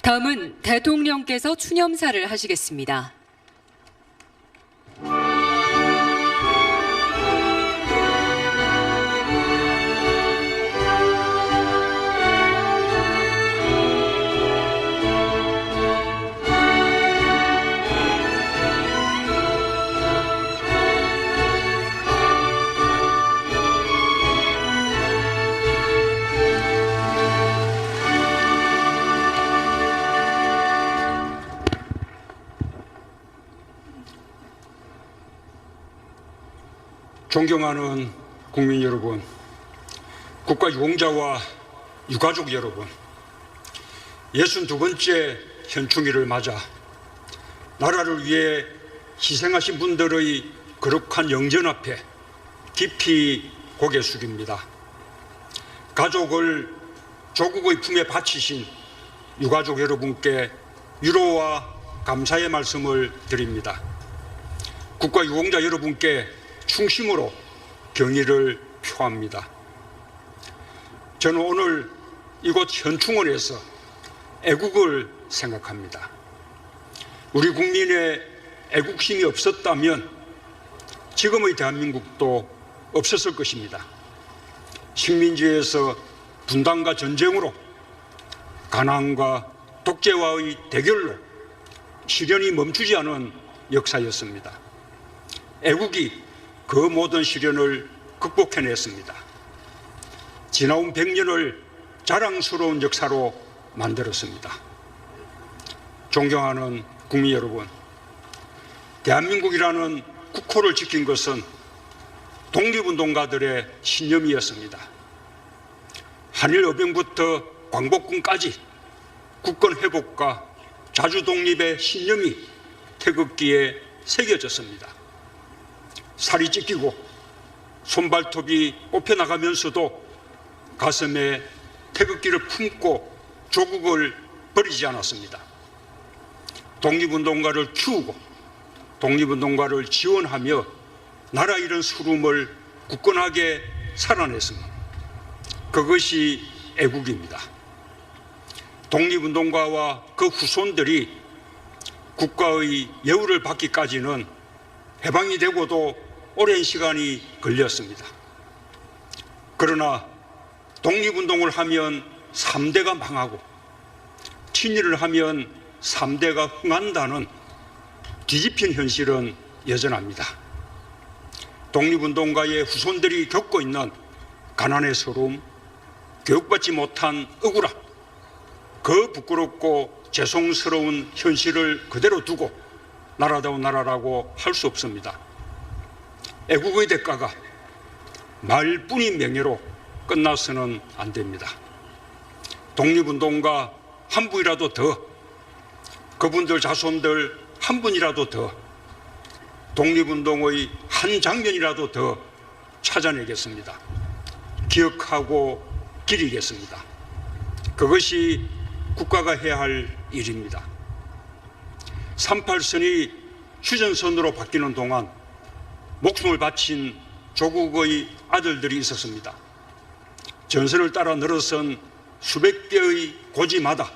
다음은 대통령께서 추념사를 하시겠습니다. 존경하는 국민 여러분, 국가 유공자와 유가족 여러분, 62번째 현충일을 맞아 나라를 위해 희생하신 분들의 거룩한 영전 앞에 깊이 고개 숙입니다. 가족을 조국의 품에 바치신 유가족 여러분께 위로와 감사의 말씀을 드립니다. 국가 유공자 여러분께 충심으로 경의를 표합니다. 저는 오늘 이곳 현충원에서 애국을 생각합니다. 우리 국민의 애국심이 없었다면 지금의 대한민국도 없었을 것입니다. 식민지에서 분단과 전쟁으로, 가난과 독재와의 대결로 시련이 멈추지 않은 역사였습니다. 애국이 그 모든 시련을 극복해냈습니다. 지나온 100년을 자랑스러운 역사로 만들었습니다. 존경하는 국민 여러분, 대한민국이라는 국호를 지킨 것은 독립운동가들의 신념이었습니다. 한일어병부터 광복군까지 국권 회복과 자주독립의 신념이 태극기에 새겨졌습니다. 살이 찢기고 손발톱이 뽑혀나가면서도 가슴에 태극기를 품고 조국을 버리지 않았습니다. 독립운동가를 키우고 독립운동가를 지원하며 나라 잃은 수름을 굳건하게 살아냈습니다. 그것이 애국입니다. 독립운동가와 그 후손들이 국가의 예우를 받기까지는 해방이 되고도 오랜 시간이 걸렸습니다. 그러나 독립운동을 하면 3대가 망하고 친일을 하면 3대가 흥한다는 뒤집힌 현실은 여전합니다. 독립운동가의 후손들이 겪고 있는 가난의 서러움, 교육받지 못한 억울함, 그 부끄럽고 죄송스러운 현실을 그대로 두고 나라다운 나라라고 할 수 없습니다. 애국의 대가가 말뿐인 명예로 끝나서는 안 됩니다. 독립운동가 한 분이라도 더, 그분들 자손들 한 분이라도 더, 독립운동의 한 장면이라도 더 찾아내겠습니다. 기억하고 기리겠습니다. 그것이 국가가 해야 할 일입니다. 38선이 휴전선으로 바뀌는 동안 목숨을 바친 조국의 아들들이 있었습니다. 전선을 따라 늘어선 수백 개의 고지마다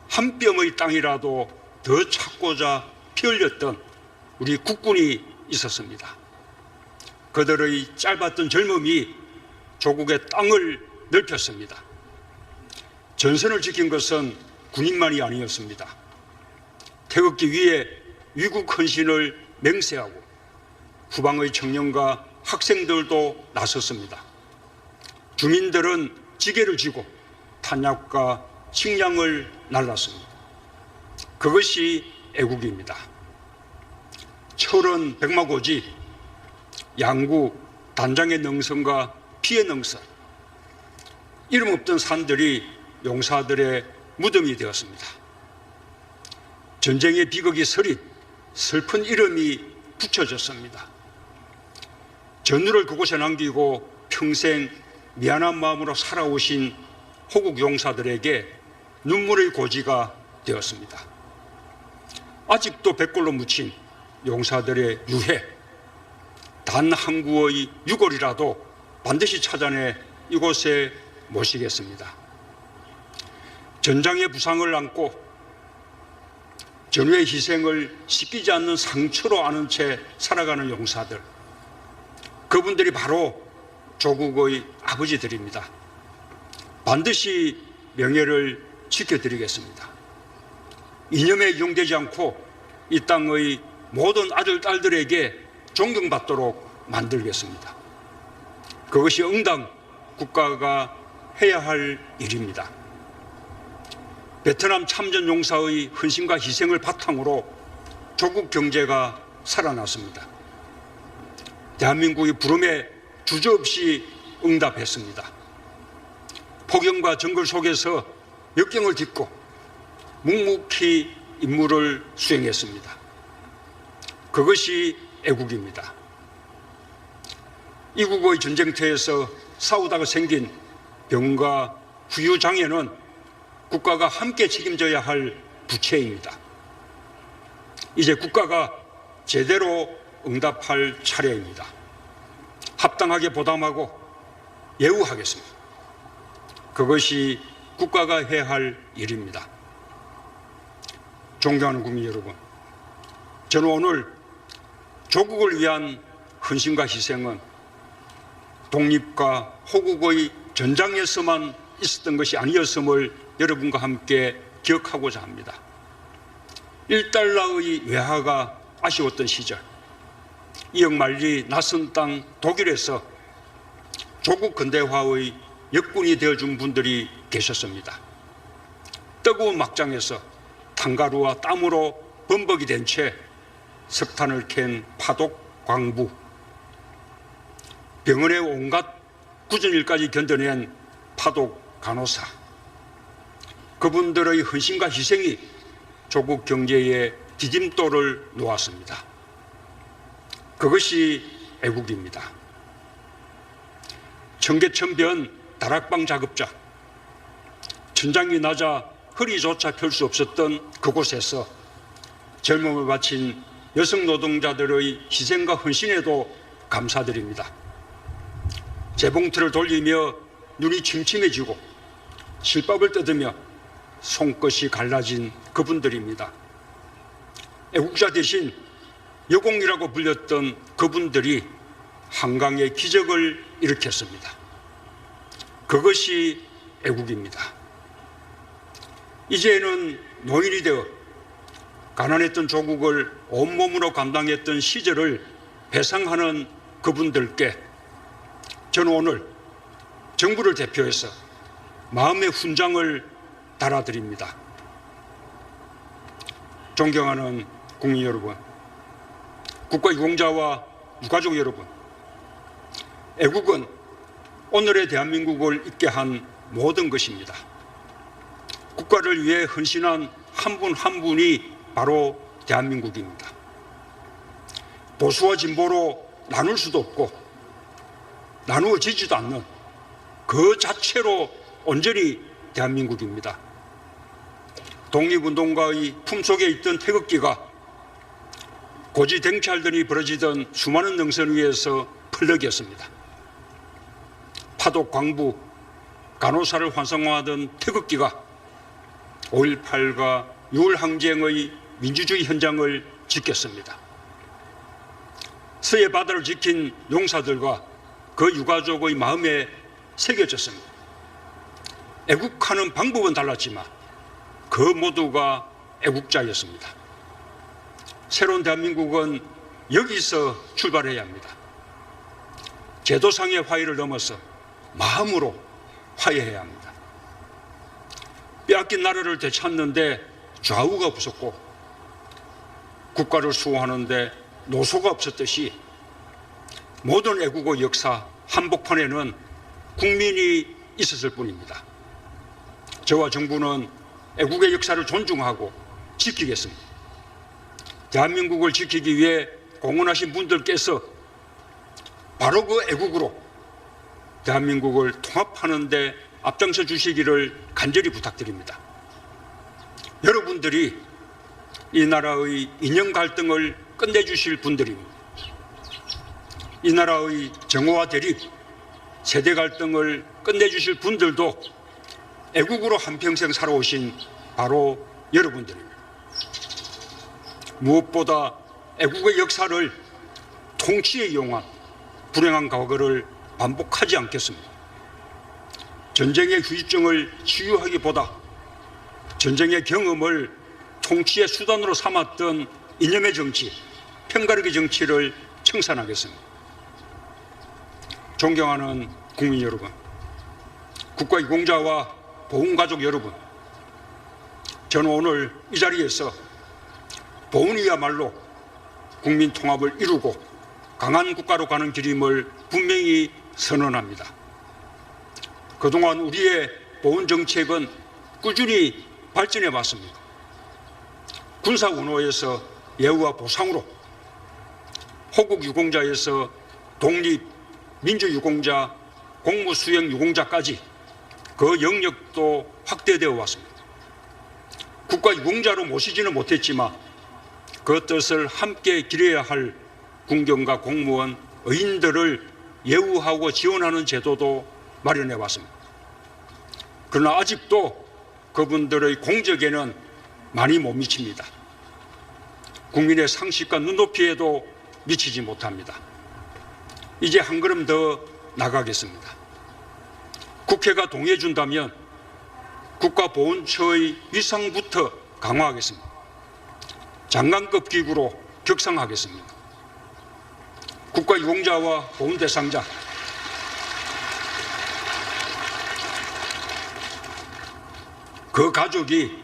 한 뼘의 땅이라도 더 찾고자 피 흘렸던 우리 국군이 있었습니다. 그들의 짧았던 젊음이 조국의 땅을 넓혔습니다. 전선을 지킨 것은 군인만이 아니었습니다. 태극기 위에 위국 헌신을 맹세하고 후방의 청년과 학생들도 나섰습니다. 주민들은 지게를 쥐고 탄약과 식량을 날랐습니다. 그것이 애국입니다. 철원 백마고지, 양구 단장의 능선과 피의 능선, 이름 없던 산들이 용사들의 무덤이 되었습니다. 전쟁의 비극이 서린 슬픈 이름이 붙여졌습니다. 전우를 그곳에 남기고 평생 미안한 마음으로 살아오신 호국 용사들에게 눈물의 고지가 되었습니다. 아직도 백골로 묻힌 용사들의 유해, 단 한 구의 유골이라도 반드시 찾아내 이곳에 모시겠습니다. 전장의 부상을 안고 전후의 희생을 씻기지 않는 상처로 안은 채 살아가는 용사들, 그분들이 바로 조국의 아버지들입니다. 반드시 명예를 지켜드리겠습니다. 이념에 이용되지 않고 이 땅의 모든 아들, 딸들에게 존경받도록 만들겠습니다. 그것이 응당 국가가 해야 할 일입니다. 베트남 참전 용사의 헌신과 희생을 바탕으로 조국 경제가 살아났습니다. 대한민국이 부름에 주저없이 응답했습니다. 폭염과 정글 속에서 역경을 딛고 묵묵히 임무를 수행했습니다. 그것이 애국입니다. 이국의 전쟁터에서 싸우다가 생긴 병과 후유장애는 국가가 함께 책임져야 할 부채입니다. 이제 국가가 제대로 응답할 차례입니다. 합당하게 보담하고 예우하겠습니다. 그것이 국가가 해야 할 일입니다. 존경하는 국민 여러분, 저는 오늘 조국을 위한 헌신과 희생은 독립과 호국의 전장에서만 있었던 것이 아니었음을 여러분과 함께 기억하고자 합니다. 1달러의 외화가 아쉬웠던 시절, 이억만리 낯선 땅 독일에서 조국 근대화의 역군이 되어준 분들이 계셨습니다. 뜨거운 막장에서 탄가루와 땀으로 범벅이 된 채 석탄을 캔 파독 광부, 병원의 온갖 굳은 일까지 견뎌낸 파독 간호사, 그분들의 헌신과 희생이 조국 경제에 디딤돌을 놓았습니다. 그것이 애국입니다. 청계천변 다락방 작업자, 천장이 낮아 허리조차 펼 수 없었던 그곳에서 젊음을 바친 여성 노동자들의 희생과 헌신에도 감사드립니다. 재봉틀을 돌리며 눈이 침침해지고 실밥을 뜯으며 손끝이 갈라진 그분들입니다. 애국자 대신 여공이라고 불렸던 그분들이 한강의 기적을 일으켰습니다. 그것이 애국입니다. 이제는 노인이 되어 가난했던 조국을 온몸으로 감당했던 시절을 배상하는 그분들께 저는 오늘 정부를 대표해서 마음의 훈장을 달아드립니다. 존경하는 국민 여러분, 국가유공자와 유가족 여러분, 애국은 오늘의 대한민국을 있게 한 모든 것입니다. 국가를 위해 헌신한 한 분 한 분이 바로 대한민국입니다. 보수와 진보로 나눌 수도 없고 나누어지지도 않는 그 자체로 온전히 대한민국입니다. 독립운동가의 품속에 있던 태극기가 고지댕찰들이 벌어지던 수많은 능선 위에서 펄럭였습니다. 파독 광부, 간호사를 환상화하던 태극기가 5.18과 6월 항쟁의 민주주의 현장을 지켰습니다. 서해 바다를 지킨 용사들과 그 유가족의 마음에 새겨졌습니다. 애국하는 방법은 달랐지만 그 모두가 애국자였습니다. 새로운 대한민국은 여기서 출발해야 합니다. 제도상의 화해를 넘어서 마음으로 화해해야 합니다. 빼앗긴 나라를 되찾는데 좌우가 부족고 국가를 수호하는데 노소가 없었듯이 모든 애국의 역사 한복판에는 국민이 있었을 뿐입니다. 저와 정부는 애국의 역사를 존중하고 지키겠습니다. 대한민국을 지키기 위해 공헌하신 분들께서 바로 그 애국으로 대한민국을 통합하는 데 앞장서 주시기를 간절히 부탁드립니다. 여러분들이 이 나라의 이념 갈등을 끝내주실 분들입니다. 이 나라의 정오와 대립, 세대 갈등을 끝내주실 분들도 애국으로 한평생 살아오신 바로 여러분들입니다. 무엇보다 애국의 역사를 통치에 이용한 불행한 과거를 반복하지 않겠습니다. 전쟁의 후유증을 치유하기보다 전쟁의 경험을 통치의 수단으로 삼았던 이념의 정치, 편가르기 정치를 청산하겠습니다. 존경하는 국민 여러분, 국가유공자와 보훈가족 여러분, 저는 오늘 이 자리에서 보훈이야말로 국민 통합을 이루고 강한 국가로 가는 길임을 분명히 선언합니다. 그동안 우리의 보훈 정책은 꾸준히 발전해 왔습니다. 군사 운호에서 예우와 보상으로, 호국 유공자에서 독립 민주 유공자, 공무 수행 유공자까지 그 영역도 확대되어 왔습니다. 국가 유공자로 모시지는 못했지만 그 뜻을 함께 기려야 할 군경과 공무원, 의인들을 예우하고 지원하는 제도도 마련해 왔습니다. 그러나 아직도 그분들의 공적에는 많이 못 미칩니다. 국민의 상식과 눈높이에도 미치지 못합니다. 이제 한 걸음 더 나가겠습니다. 국회가 동의해 준다면 국가보훈처의 위상부터 강화하겠습니다. 장관급 기구로 격상하겠습니다. 국가유공자와 보훈 대상자, 그 가족이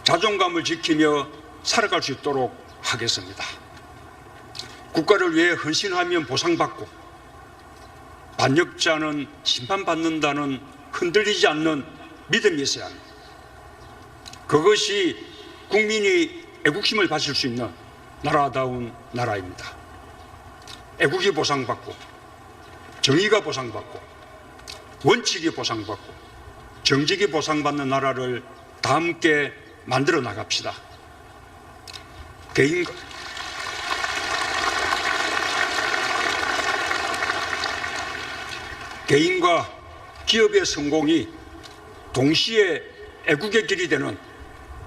자존감을 지키며 살아갈 수 있도록 하겠습니다. 국가를 위해 헌신하면 보상받고 반역자는 심판받는다는 흔들리지 않는 믿음이 있어야 합니다. 그것이 국민이 애국심을 가질 수 있는 나라다운 나라입니다. 애국이 보상받고 정의가 보상받고 원칙이 보상받고 정직이 보상받는 나라를 다 함께 만들어 나갑시다. 개인과 기업의 성공이 동시에 애국의 길이 되는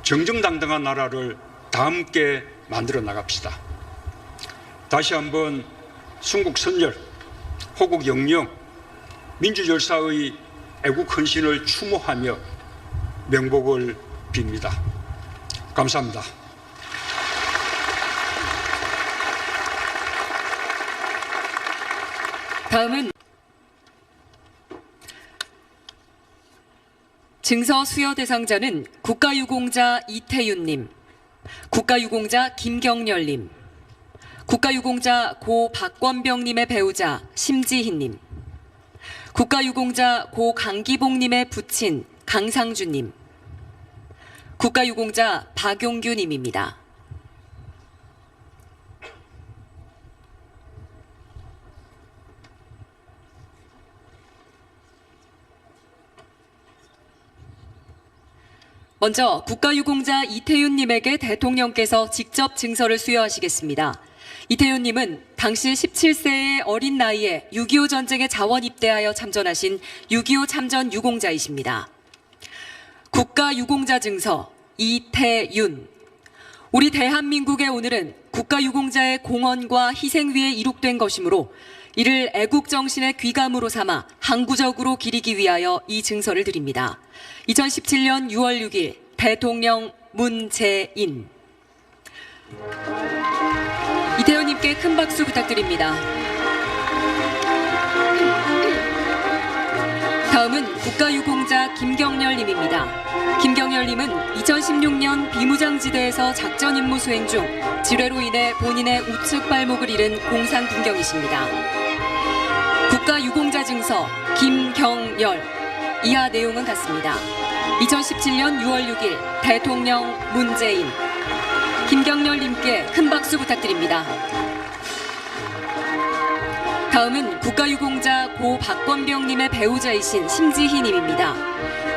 정정당당한 나라를 다 함께 만들어 나갑시다. 다시 한번 순국선열, 호국영령, 민주열사의 애국 헌신을 추모하며 명복을 빕니다. 감사합니다. 다음은 증서 수여 대상자는 국가유공자 이태윤님, 국가유공자 김경렬님, 국가유공자 고 박권병님의 배우자 심지희님, 국가유공자 고 강기봉님의 부친 강상주님, 국가유공자 박용규님입니다. 먼저 국가유공자 이태윤님에게 대통령께서 직접 증서를 수여하시겠습니다. 이태윤님은 당시 17세의 어린 나이에 6.25 전쟁에 자원 입대하여 참전하신 6.25 참전 유공자이십니다. 국가유공자 증서 이태윤. 우리 대한민국의 오늘은 국가유공자의 공헌과 희생 위에 이룩된 것이므로 이를 애국정신의 귀감으로 삼아 항구적으로 기리기 위하여 이 증서를 드립니다. 2017년 6월 6일 대통령 문재인. 이태윤님께 큰 박수 부탁드립니다. 다음은 국가유공자 김경렬님입니다. 김경렬님은 2016년 비무장지대에서 작전 임무 수행 중 질환으로 인해 본인의 우측 발목을 잃은 공산 군경이십니다. 국가유공자 증서 김경렬. 이하 내용은 같습니다. 2017년 6월 6일 대통령 문재인. 김경렬님께 큰 박수 부탁드립니다. 다음은 국가유공자 고 박권병님의 배우자이신 심지희님입니다.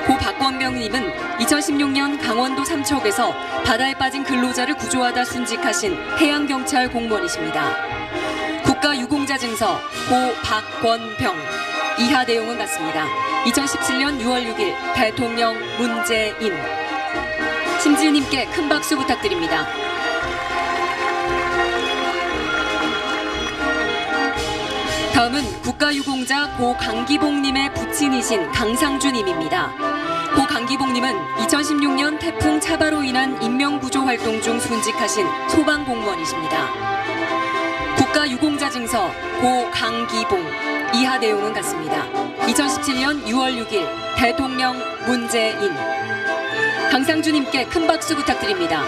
고 박권병님은 2016년 강원도 삼척에서 바다에 빠진 근로자를 구조하다 순직하신 해양경찰 공무원이십니다. 국가유공자 증서 고 박권병. 이하 내용은 같습니다. 2017년 6월 6일 대통령 문재인. 심지은님께 큰 박수 부탁드립니다. 다음은 국가유공자 고 강기봉님의 부친이신 강상주님입니다. 고 강기봉님은 2016년 태풍 차바로 인한 인명구조 활동 중 순직하신 소방공무원이십니다. 국가유공자 증서 고 강기봉. 이하 내용은 같습니다. 2017년 6월 6일 대통령 문재인. 강상주님께 큰 박수 부탁드립니다.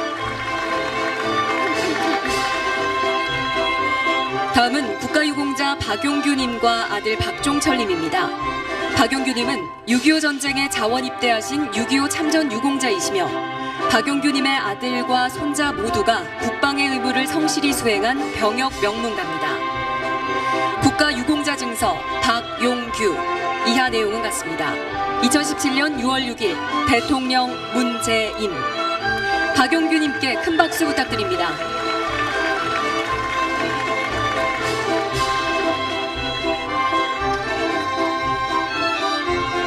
다음은 국가유공자 박용규님과 아들 박종철님입니다. 박용규님은 6.25 전쟁에 자원 입대하신 6.25 참전 유공자이시며 박용규님의 아들과 손자 모두가 국방의 의무를 성실히 수행한 병역 명문가입니다. 국가유공자 증서 박용규. 이하 내용은 같습니다. 2017년 6월 6일 대통령 문재인. 박용규님께 큰 박수 부탁드립니다.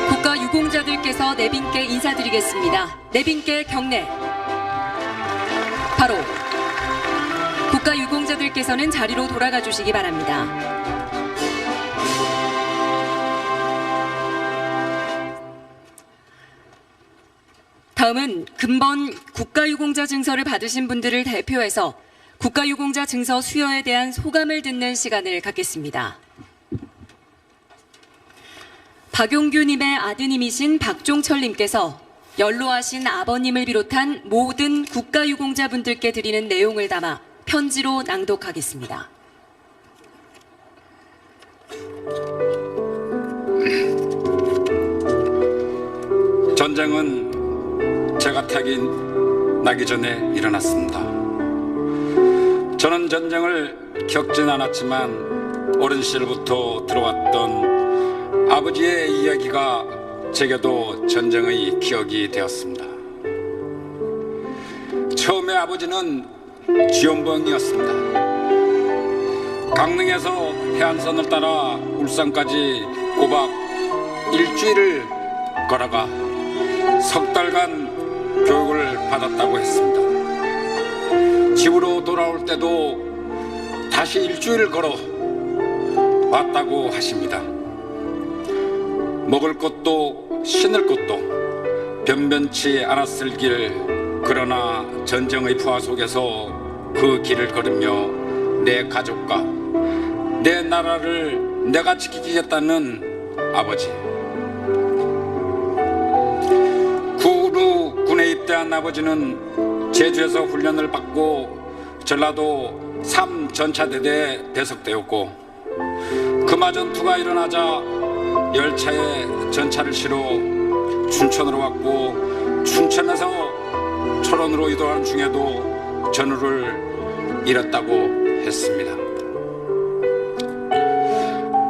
국가유공자들께서 내빈께 인사드리겠습니다. 내빈께 경례. 바로 국가유공자들께서는 자리로 돌아가 주시기 바랍니다. 다음은 금번 국가유공자 증서를 받으신 분들을 대표해서 국가유공자 증서 수여에 대한 소감을 듣는 시간을 갖겠습니다. 박용규님의 아드님이신 박종철님께서 연로하신 아버님을 비롯한 모든 국가유공자분들께 드리는 내용을 담아 편지로 낭독하겠습니다. 전쟁은 제가 태어나기 나기 전에 일어났습니다. 저는 전쟁을 겪진 않았지만 어린 시절부터 들어왔던 아버지의 이야기가 제게도 전쟁의 기억이 되었습니다. 처음에 아버지는 지원병이었습니다. 강릉에서 해안선을 따라 울산까지 꼬박 일주일을 걸어가 석 달간 교육을 받았다고 했습니다. 집으로 돌아올 때도 다시 일주일을 걸어 왔다고 하십니다. 먹을 것도 신을 것도 변변치 않았을 길, 그러나 전쟁의 부하 속에서 그 길을 걸으며 내 가족과 내 나라를 내가 지키겠다는 아버지, 군에 입대한 아버지는 제주에서 훈련을 받고 전라도 3전차대대에 배속되었고, 금화 전투가 일어나자 열차에 전차를 실어 춘천으로 왔고, 춘천에서 철원으로 이동하는 중에도 전우를 잃었다고 했습니다.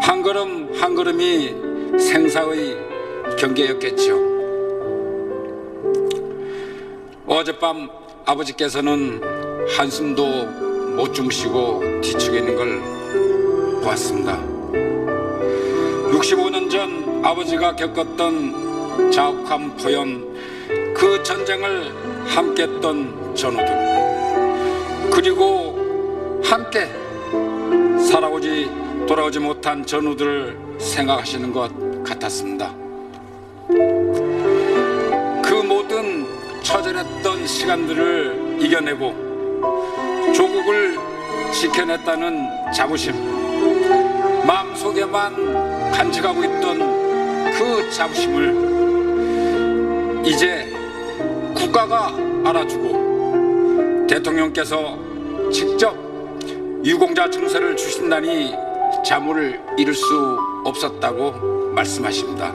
한 걸음 한 걸음이 생사의 경계였겠지요. 어젯밤 아버지께서는 한숨도 못 주무시고 뒤척이는 걸 보았습니다. 65년 전 아버지가 겪었던 자욱함 포연, 그 전쟁을 함께 했던 전우들, 그리고 함께 돌아오지 못한 전우들을 생각하시는 것 같았습니다. 그 모든 처절했던 시간들을 이겨내고 조국을 지켜냈다는 자부심, 마음속에만 간직하고 있던 그 자부심을 이제 국가가 알아주고 대통령께서 직접 유공자 증서를 주신다니 자물을 이룰 수 없었다고 말씀하십니다.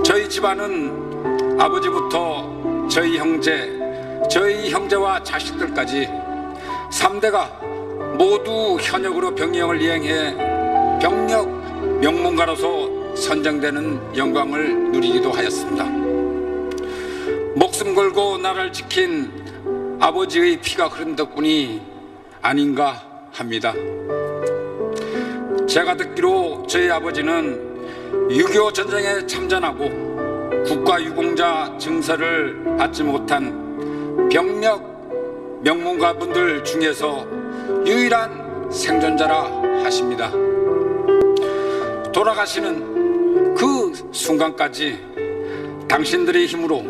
저희 집안은 아버지부터 저희 형제와 자식들까지 3대가 모두 현역으로 병영을 이행해 병력 명문가로서 선정되는 영광을 누리기도 하였습니다. 목숨 걸고 나라를 지킨 아버지의 피가 흐른 덕분이 아닌가 합니다. 제가 듣기로 저희 아버지는 6.25 전쟁에 참전하고 국가유공자 증서를 받지 못한 병력 명문가분들 중에서 유일한 생존자라 하십니다. 돌아가시는 그 순간까지 당신들의 힘으로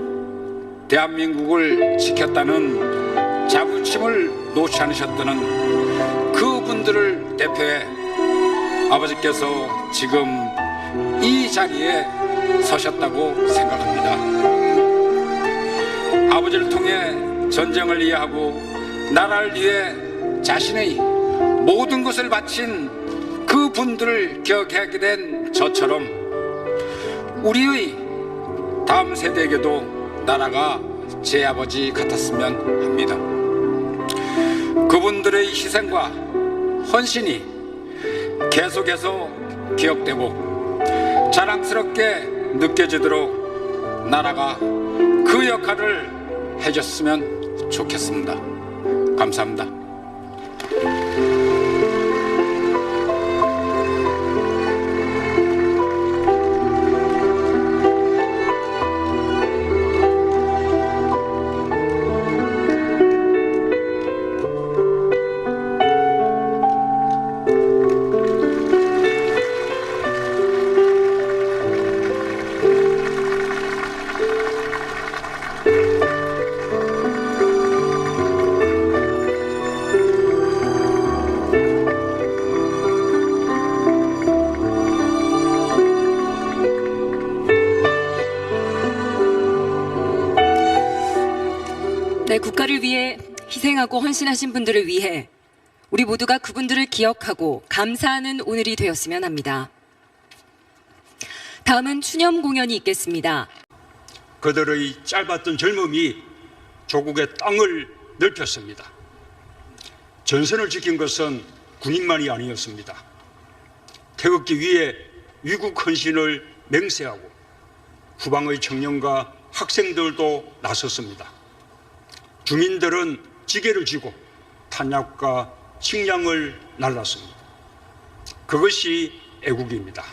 대한민국을 지켰다는 자부심을 놓지 않으셨다는 그분들을 대표해 아버지께서 지금 이 자리에 서셨다고 생각합니다. 아버지를 통해 전쟁을 이해하고 나라를 위해 자신의 모든 것을 바친 그분들을 기억하게 된 저처럼 우리의 다음 세대에게도 나라가 제 아버지 같았으면 합니다. 그분들의 희생과 헌신이 계속해서 기억되고 자랑스럽게 느껴지도록 나라가 그 역할을 해줬으면 좋겠습니다. 감사합니다. 네, 국가를 위해 희생하고 헌신하신 분들을 위해 우리 모두가 그분들을 기억하고 감사하는 오늘이 되었으면 합니다. 다음은 추념 공연이 있겠습니다. 그들의 짧았던 젊음이 조국의 땅을 넓혔습니다. 전선을 지킨 것은 군인만이 아니었습니다. 태극기 위에 위국 헌신을 맹세하고 후방의 청년과 학생들도 나섰습니다. 주민들은 지게를 쥐고 탄약과 식량을 날랐습니다. 그것이 애국입니다.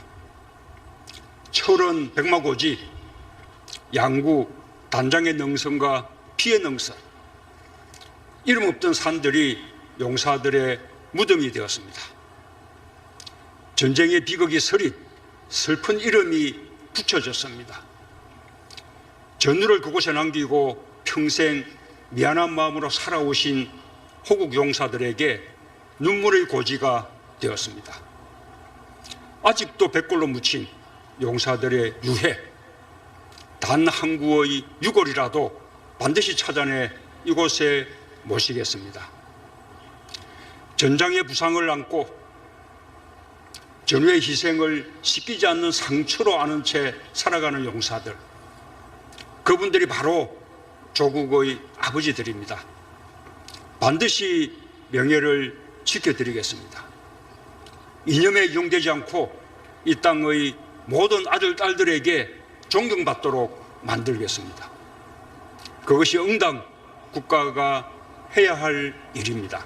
철원 백마고지, 양구 단장의 능선과 피의 능선, 이름 없던 산들이 용사들의 무덤이 되었습니다. 전쟁의 비극이 서린 슬픈 이름이 붙여졌습니다. 전우를 그곳에 남기고 평생 미안한 마음으로 살아오신 호국 용사들에게 눈물의 고지가 되었습니다. 아직도 백골로 묻힌 용사들의 유해, 단 한 구의 유골이라도 반드시 찾아내 이곳에 모시겠습니다. 전장의 부상을 안고 전후의 희생을 씻기지 않는 상처로 아는 채 살아가는 용사들, 그분들이 바로 조국의 아버지들입니다. 반드시 명예를 지켜드리겠습니다. 이념에 이용되지 않고 이 땅의 모든 아들, 딸들에게 존경받도록 만들겠습니다. 그것이 응당 국가가 해야 할 일입니다.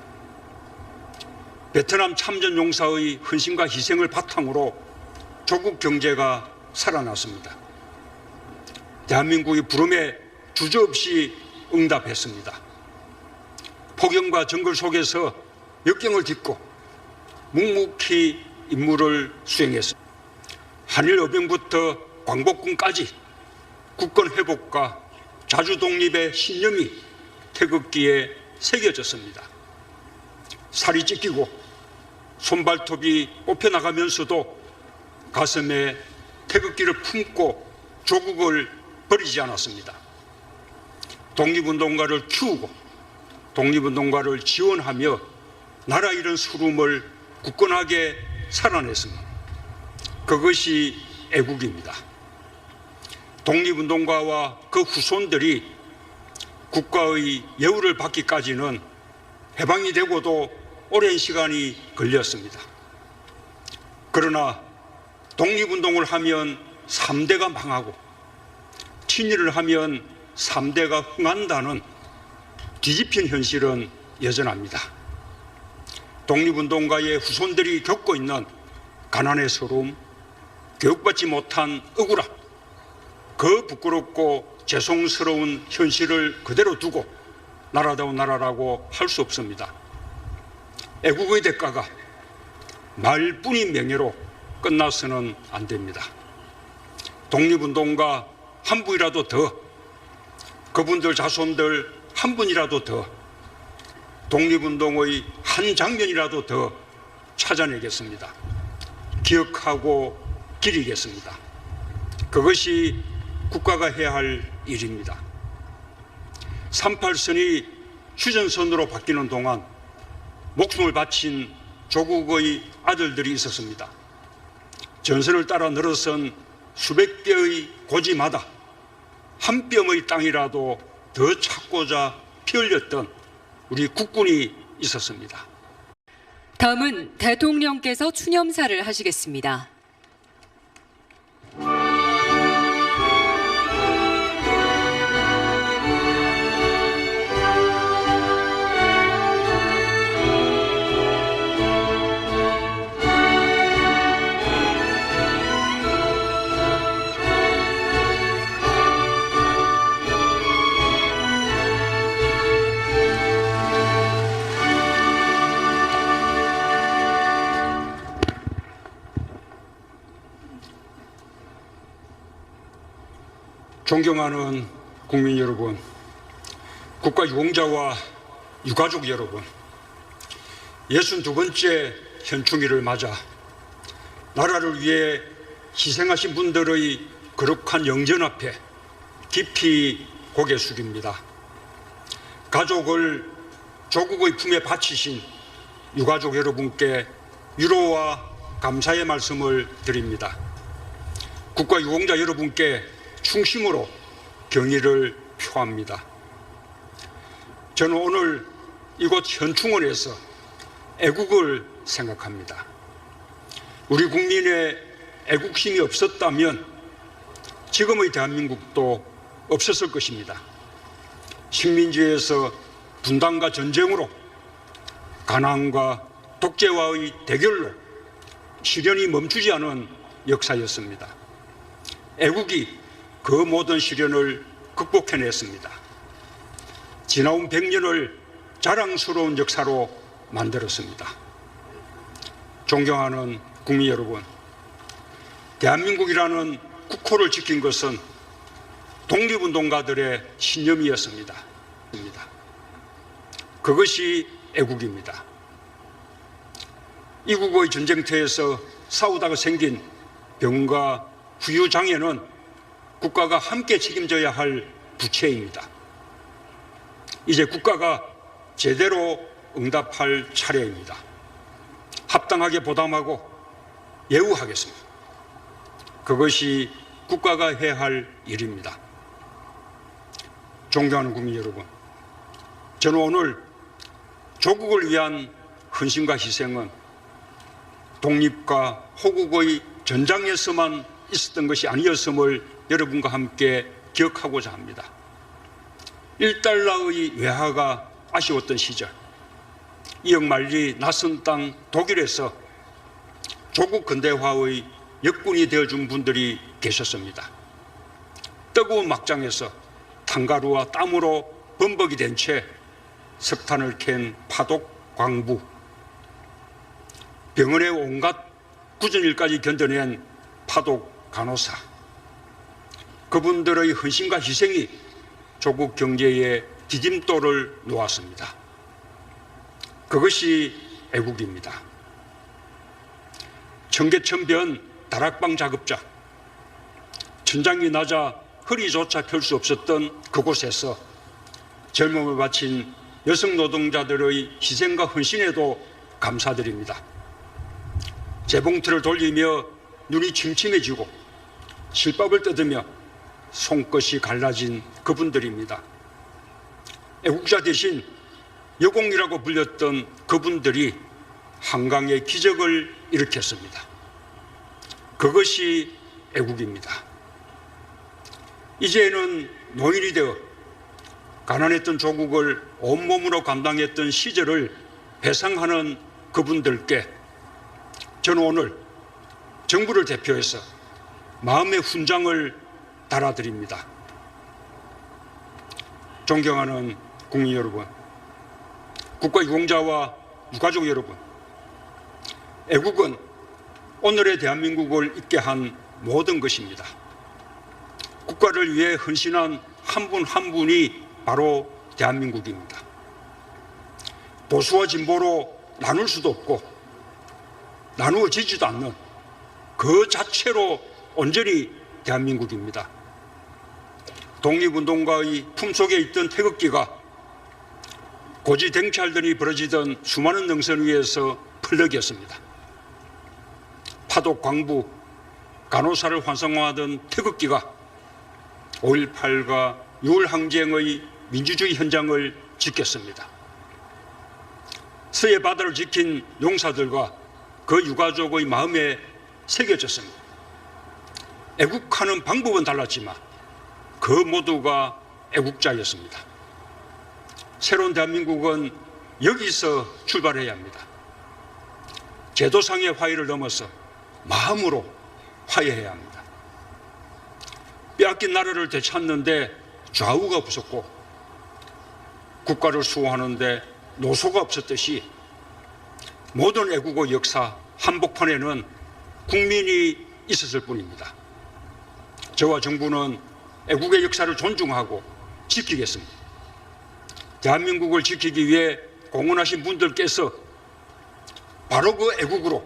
베트남 참전 용사의 헌신과 희생을 바탕으로 조국 경제가 살아났습니다. 대한민국이 부름에 주저없이 응답했습니다. 폭염과 정글 속에서 역경을 딛고 묵묵히 임무를 수행했습니다. 한일 어병부터 광복군까지 국권 회복과 자주 독립의 신념이 태극기에 새겨졌습니다. 살이 찢기고 손발톱이 뽑혀나가면서도 가슴에 태극기를 품고 조국을 버리지 않았습니다. 독립운동가를 키우고 독립운동가를 지원하며 나라 잃은 수lum을 굳건하게 살아냈습니다. 그것이 애국입니다. 독립운동가와 그 후손들이 국가의 예우를 받기까지는 해방이 되고도 오랜 시간이 걸렸습니다. 그러나 독립운동을 하면 3대가 망하고 친일을 하면 3대가 흥한다는 뒤집힌 현실은 여전합니다. 독립운동가의 후손들이 겪고 있는 가난의 서러움, 교육받지 못한 억울함, 그 부끄럽고 죄송스러운 현실을 그대로 두고 나라다운 나라라고 할 수 없습니다. 애국의 대가가 말뿐인 명예로 끝나서는 안 됩니다. 독립운동가 한 분이라도 더, 그분들 자손들 한 분이라도 더, 독립운동의 한 장면이라도 더 찾아내겠습니다. 기억하고 기리겠습니다. 그것이 국가가 해야 할 일입니다. 38선이 휴전선으로 바뀌는 동안 목숨을 바친 조국의 아들들이 있었습니다. 전선을 따라 늘어선 수백 개의 고지마다 한 뼘의 땅이라도 더 찾고자 피 흘렸던 우리 국군이 있었습니다. 다음은 대통령께서 추념사를 하시겠습니다. 존경하는 국민 여러분, 국가 유공자와 유가족 여러분, 62번째 현충일을 맞아 나라를 위해 희생하신 분들의 거룩한 영전 앞에 깊이 고개 숙입니다. 가족을 조국의 품에 바치신 유가족 여러분께 위로와 감사의 말씀을 드립니다. 국가 유공자 여러분께 충심으로 경의를 표합니다. 저는 오늘 이곳 현충원에서 애국을 생각합니다. 우리 국민의 애국심이 없었다면 지금의 대한민국도 없었을 것입니다. 식민지에서 분단과 전쟁으로, 가난과 독재와의 대결로 시련이 멈추지 않은 역사였습니다. 애국이 그 모든 시련을 극복해냈습니다. 지나온 100년을 자랑스러운 역사로 만들었습니다. 존경하는 국민 여러분, 대한민국이라는 국호를 지킨 것은 독립운동가들의 신념이었습니다. 그것이 애국입니다. 이국의 전쟁터에서 싸우다가 생긴 병과 후유장애는 국가가 함께 책임져야 할 부채입니다. 이제 국가가 제대로 응답할 차례입니다. 합당하게 보담하고 예우하겠습니다. 그것이 국가가 해야 할 일입니다. 존경하는 국민 여러분, 저는 오늘 조국을 위한 헌신과 희생은 독립과 호국의 전장에서만 있었던 것이 아니었음을 여러분과 함께 기억하고자 합니다. 1달러의 외화가 아쉬웠던 시절, 이억만리 낯선 땅 독일에서 조국 근대화의 역군이 되어준 분들이 계셨습니다. 뜨거운 막장에서 탄가루와 땀으로 범벅이 된 채 석탄을 캔 파독 광부, 병원의 온갖 굳은 일까지 견뎌낸 파독 간호사, 그분들의 헌신과 희생이 조국 경제에 디딤돌을 놓았습니다. 그것이 애국입니다. 청계천변 다락방 작업자, 천장이 낮아 허리조차 펼 수 없었던 그곳에서 젊음을 바친 여성 노동자들의 희생과 헌신에도 감사드립니다. 재봉틀을 돌리며 눈이 침침해지고 실밥을 뜯으며 손끝이 갈라진 그분들입니다. 애국자 대신 여공이라고 불렸던 그분들이 한강의 기적을 일으켰습니다. 그것이 애국입니다. 이제는 노인이 되어 가난했던 조국을 온몸으로 감당했던 시절을 회상하는 그분들께 저는 오늘 정부를 대표해서 마음의 훈장을 달아드립니다. 존경하는 국민 여러분, 국가유공자와 유가족 여러분, 애국은 오늘의 대한민국을 있게 한 모든 것입니다. 국가를 위해 헌신한 한 분 한 분이 바로 대한민국입니다. 보수와 진보로 나눌 수도 없고 나누어지지도 않는 그 자체로 온전히 대한민국입니다. 독립운동가의 품속에 있던 태극기가 고지 댕찰들이 벌어지던 수많은 능선 위에서 펄럭였습니다. 파독 광부, 간호사를 환상화하던 태극기가 5.18과 6월 항쟁의 민주주의 현장을 지켰습니다. 서해 바다를 지킨 용사들과 그 유가족의 마음에 새겨졌습니다. 애국하는 방법은 달랐지만 그 모두가 애국자였습니다. 새로운 대한민국은 여기서 출발해야 합니다. 제도상의 화해를 넘어서 마음으로 화해해야 합니다. 빼앗긴 나라를 되찾는데 좌우가 없었고 국가를 수호하는데 노소가 없었듯이 모든 애국의 역사 한복판에는 국민이 있었을 뿐입니다. 저와 정부는 애국의 역사를 존중하고 지키겠습니다. 대한민국을 지키기 위해 공헌하신 분들께서 바로 그 애국으로